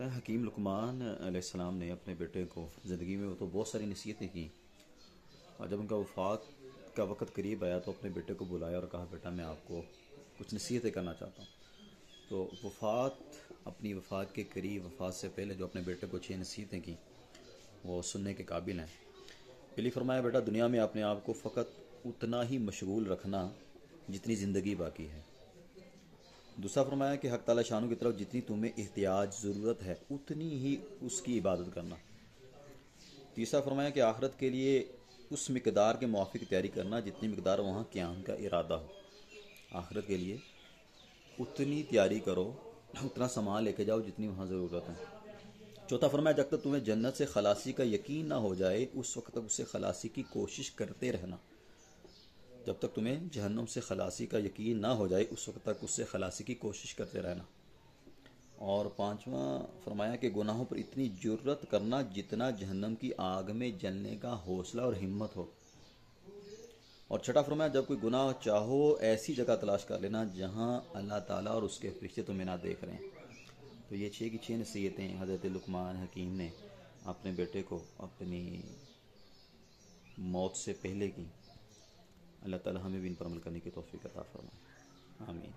حکیم لقمان علیہ السلام نے اپنے بیٹے کو زندگی میں تو بہت ساری نصیحتیں کی، اور جب ان کا وفات کا وقت قریب آیا تو اپنے بیٹے کو بلایا اور کہا بیٹا میں آپ کو کچھ نصیحتیں کرنا چاہتا ہوں۔ تو اپنی وفات کے قریب، وفات سے پہلے جو اپنے بیٹے کو 6 نصیحتیں کی وہ سننے کے قابل ہیں۔ پہلی فرمایا بیٹا دنیا میں اپنے آپ کو فقط اتنا ہی مشغول رکھنا جتنی زندگی باقی ہے۔ دوسرا فرمایا کہ حق تعالی شانوں کی طرف جتنی تمہیں احتیاج ضرورت ہے اتنی ہی اس کی عبادت کرنا۔ تیسرا فرمایا کہ آخرت کے لیے اس مقدار کے موافق تیاری کرنا جتنی مقدار وہاں قیام کا ارادہ ہو۔ آخرت کے لیے اتنی تیاری کرو، اتنا سامان لے کے جاؤ جتنی وہاں ضرورت ہے۔ چوتھا فرمایا جب تک تمہیں جنت سے خلاصی کا یقین نہ ہو جائے اس وقت تک اس سے خلاصی کی کوشش کرتے رہنا۔ جب تک تمہیں جہنم سے خلاصی کا یقین نہ ہو جائے اس وقت تک اس سے خلاصی کی کوشش کرتے رہنا۔ اور پانچواں فرمایا کہ گناہوں پر اتنی جرت کرنا جتنا جہنم کی آگ میں جلنے کا حوصلہ اور ہمت ہو۔ اور چھٹا فرمایا جب کوئی گناہ چاہو ایسی جگہ تلاش کر لینا جہاں اللہ تعالیٰ اور اس کے فرشتے تمہیں نہ دیکھ رہے ہیں۔ تو یہ 6 کی 6 نصیحتیں حضرت لقمان حکیم نے اپنے بیٹے کو اپنی موت سے پہلے کی۔ اللہ تعالیٰ ہمیں بھی ان پر عمل کرنے کی توفیق عطا فرمائے، آمین۔